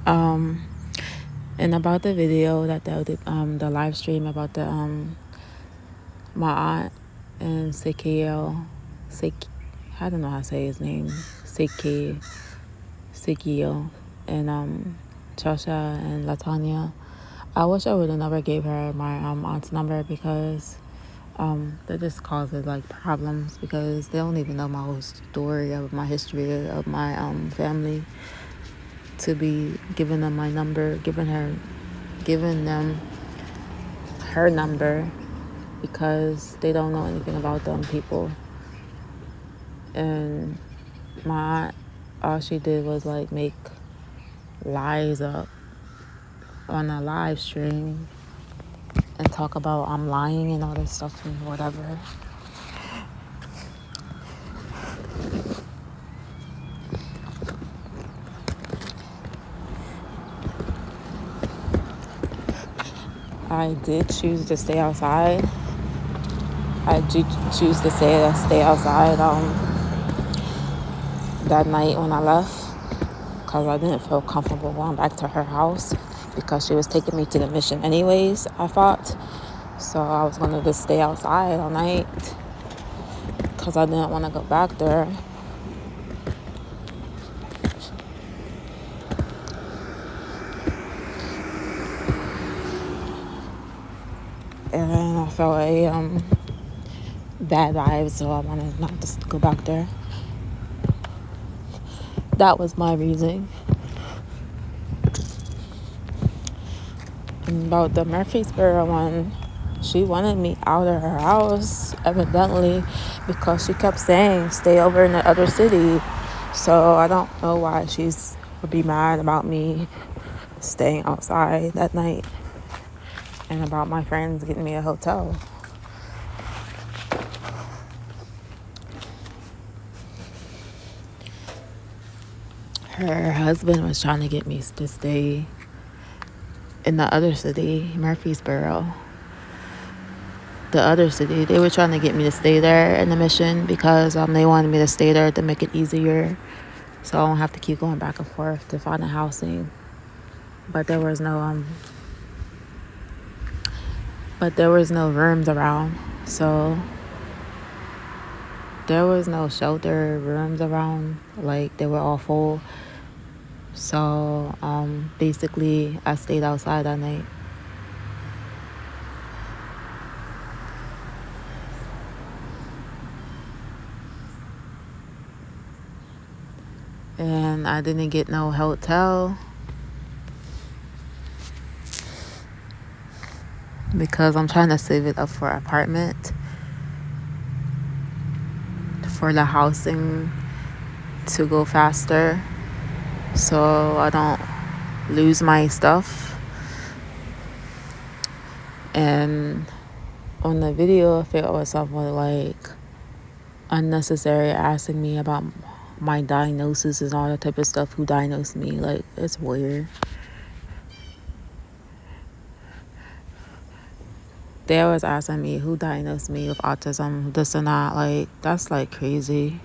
Um, and about the video that the live stream about my aunt and Sekio, I don't know how to say his name, Sekio, and Chosha and Latanya. I wish I would have never gave her my aunt's number because that just causes like problems because they don't even know my whole story of my history of my family to be giving them my number, giving them her number because they don't know anything about them people. And my aunt, all she did was like make lies up on a live stream and talk about I'm lying and all this stuff and whatever. I did choose to stay outside. I did choose to stay outside that night when I left because I didn't feel comfortable going back to her house because she was taking me to the mission anyways, I thought. So I was going to just stay outside all night because I didn't want to go back there. And I felt a bad vibe, so I wanted not to go back there. That was my reason. And about the Murfreesboro one, she wanted me out of her house, evidently, because she kept saying, stay over in the other city. So I don't know why she's would be mad about me staying outside that night and about my friends getting me a hotel. Her husband was trying to get me to stay in the other city, Murfreesboro. The other city, they were trying to get me to stay there in the mission because they wanted me to stay there to make it easier so I don't have to keep going back and forth to find a housing. But there was no rooms around, so there was no shelter rooms around, like they were all full. So basically I stayed outside that night. And I didn't get no hotel because I'm trying to save it up for an apartment for the housing to go faster so I don't lose my stuff. And on the video, I felt was somewhat like unnecessary asking me about my diagnosis and all that type of stuff. Who diagnosed me? Like, it's weird. They was asking me who diagnosed me with autism, this and that. Like, that's like crazy.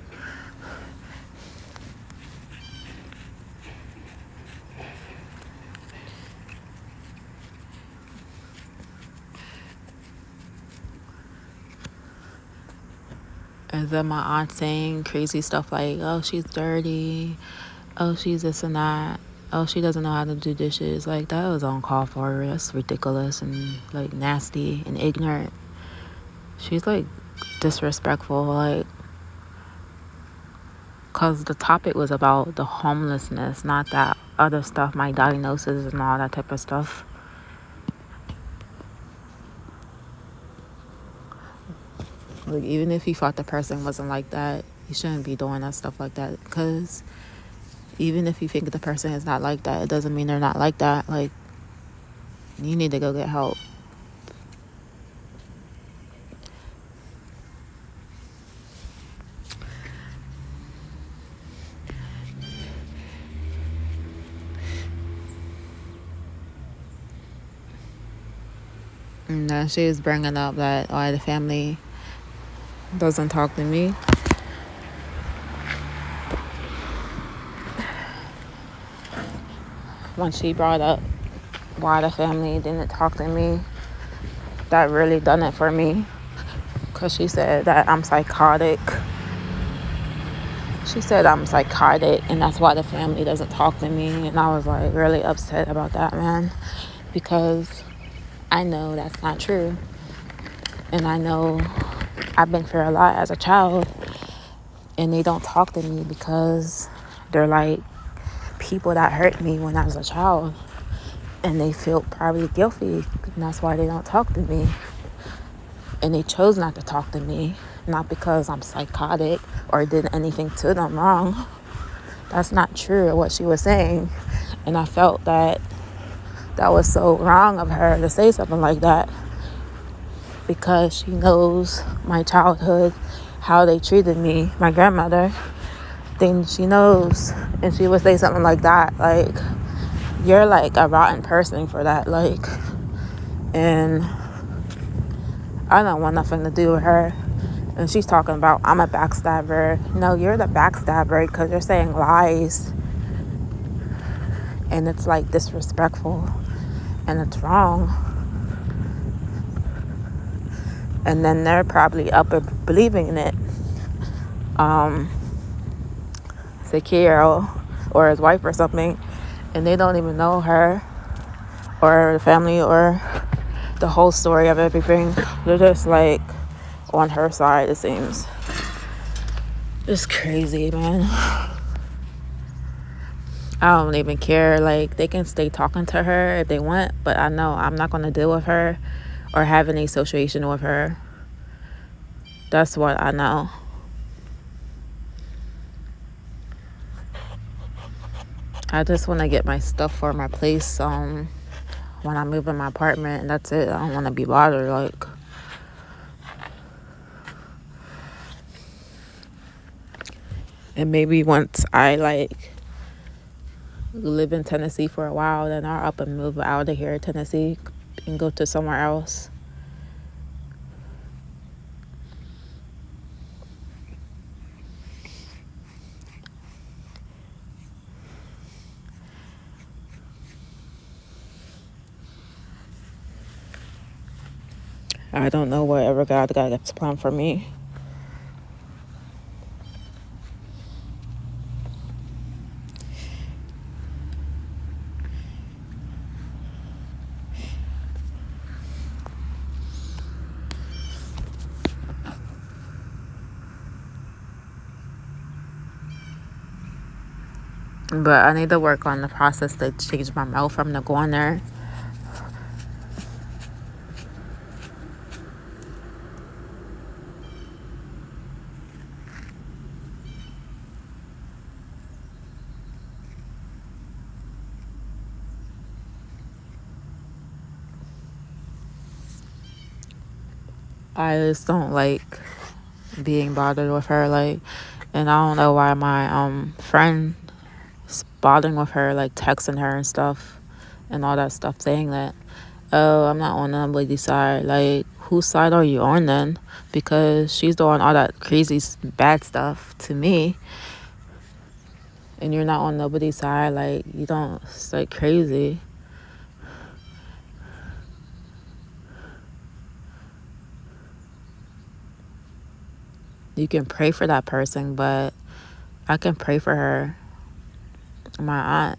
And then my aunt saying crazy stuff like, oh, she's dirty. Oh, she's this and that. Oh, she doesn't know how to do dishes. Like, that was uncalled for. That's ridiculous and, like, nasty and ignorant. She's, like, disrespectful. Like, because the topic was about the homelessness, not that other stuff, my diagnosis and all that type of stuff. Like, even if you thought the person wasn't like that, you shouldn't be doing that stuff like that. Because even if you think the person is not like that, it doesn't mean they're not like that. Like, you need to go get help. And then she was bringing up that the family doesn't talk to me. when she brought up why the family didn't talk to me, that really done it for me. Because she said that I'm psychotic. She said I'm psychotic, and that's why the family doesn't talk to me. And I was like really upset about that, man, because I know that's not true. And I know I've been through a lot as a child, and they don't talk to me because they're like people that hurt me when I was a child, and they feel probably guilty, and that's why they don't talk to me. And they chose not to talk to me, not because I'm psychotic or did anything to them wrong. That's not true, what she was saying. And I felt that was so wrong of her to say something like that, because she knows my childhood, how they treated me, my grandmother. Then she knows, and she would say something like that, like, you're like a rotten person for that, like, and I don't want nothing to do with her. And she's talking about I'm a backstabber. No, you're the backstabber because you're saying lies, and it's like disrespectful, and it's wrong. And then they're probably up and believing in it. Zakir or his wife or something, and they don't even know her or the family or the whole story of everything. They're just like on her side, it seems. It's crazy, man. I don't even care. Like, they can stay talking to her if they want, but I know I'm not going to deal with her or have any association with her. That's what I know. I just want to get my stuff for my place when I move in my apartment, and that's it. I don't want to be bothered. Like, and maybe once I like live in Tennessee for a while, then I'll up and move out of here, Tennessee, and go to somewhere else. I don't know whatever God got planned for me. But I need to work on the process to change my mouth from the going there. I just don't like being bothered with her, like, and I don't know why my friend is bothering with her, like texting her and stuff and all that stuff, saying that, oh, I'm not on nobody's side. Like, whose side are you on then? Because she's doing all that crazy bad stuff to me, and you're not on nobody's side. Like, you don't, it's like crazy. You can pray for that person, but I can pray for her, my aunt.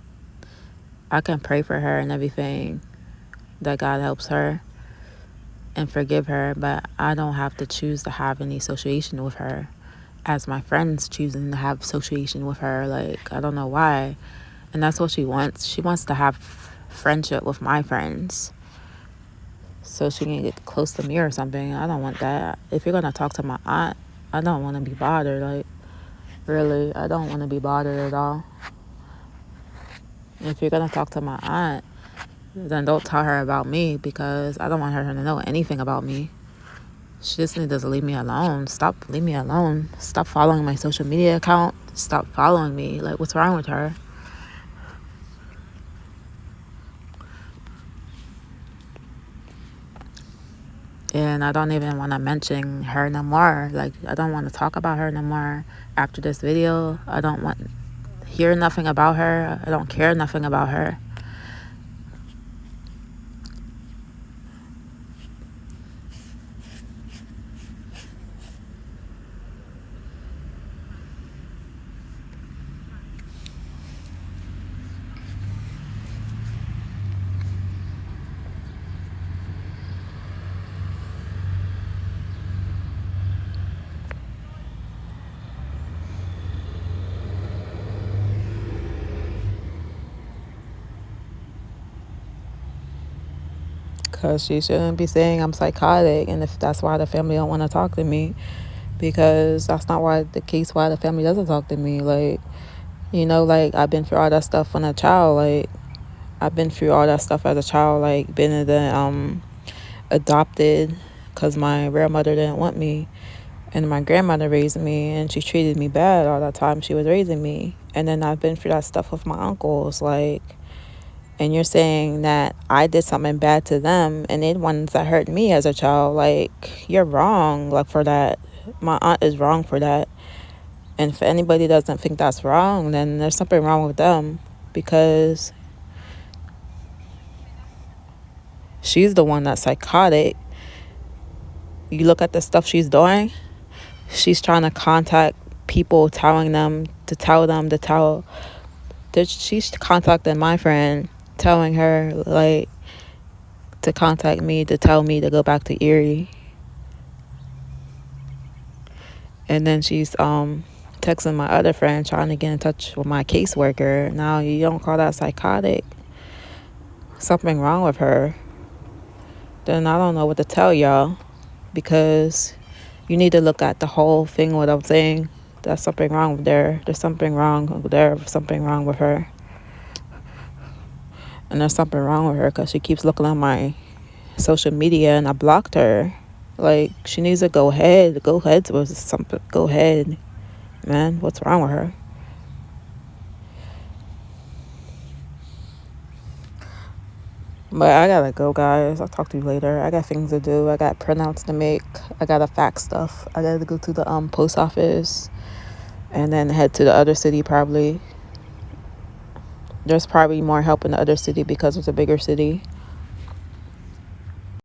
I can pray for her and everything, that God helps her and forgive her, but I don't have to choose to have any association with her as my friends choosing to have association with her. Like, I don't know why. And that's what she wants. She wants to have friendship with my friends so she can get close to me or something. I don't want that. If you're going to talk to my aunt, I don't want to be bothered. Like, really, I don't want to be bothered at all. If you're going to talk to my aunt, then don't tell her about me, because I don't want her to know anything about me. She just needs to leave me alone. Leave me alone. Stop following my social media account. Stop following me. Like, what's wrong with her? And I don't even want to mention her no more. Like, I don't want to talk about her no more after this video. I don't want to hear nothing about her. I don't care nothing about her. because she shouldn't be saying I'm psychotic, and if that's why the family don't want to talk to me, because that's not why the case why the family doesn't talk to me. Like, you know, like, I've been through all that stuff when a child. Like, I've been through all that stuff as a child, like been in the adopted because my real mother didn't want me, and my grandmother raised me, and she treated me bad all that time she was raising me. And then I've been through that stuff with my uncles, like, and you're saying that I did something bad to them and they're the ones that hurt me as a child. Like, you're wrong, like, for that. My aunt is wrong for that. And if anybody doesn't think that's wrong, then there's something wrong with them, because she's the one that's psychotic. You look at the stuff she's doing. She's trying to contact people, telling them to tell them to tell. She's contacting my friend, telling her, like, to contact me to tell me to go back to Erie. And then she's texting my other friend, trying to get in touch with my caseworker. Now, you don't call that psychotic? Something wrong with her. Then I don't know what to tell y'all, because you need to look at the whole thing, what I'm saying. There's something wrong with there. There's something wrong there. Something wrong with her. And there's something wrong with her because she keeps looking at my social media, and I blocked her. Like, she needs to go ahead. Go ahead with something. Go ahead, man. What's wrong with her? But I gotta go, guys. I'll talk to you later. I got things to do. I got printouts to make. I gotta fax stuff. I gotta go to the post office and then head to the other city probably. There's probably more help in the other city because it's a bigger city.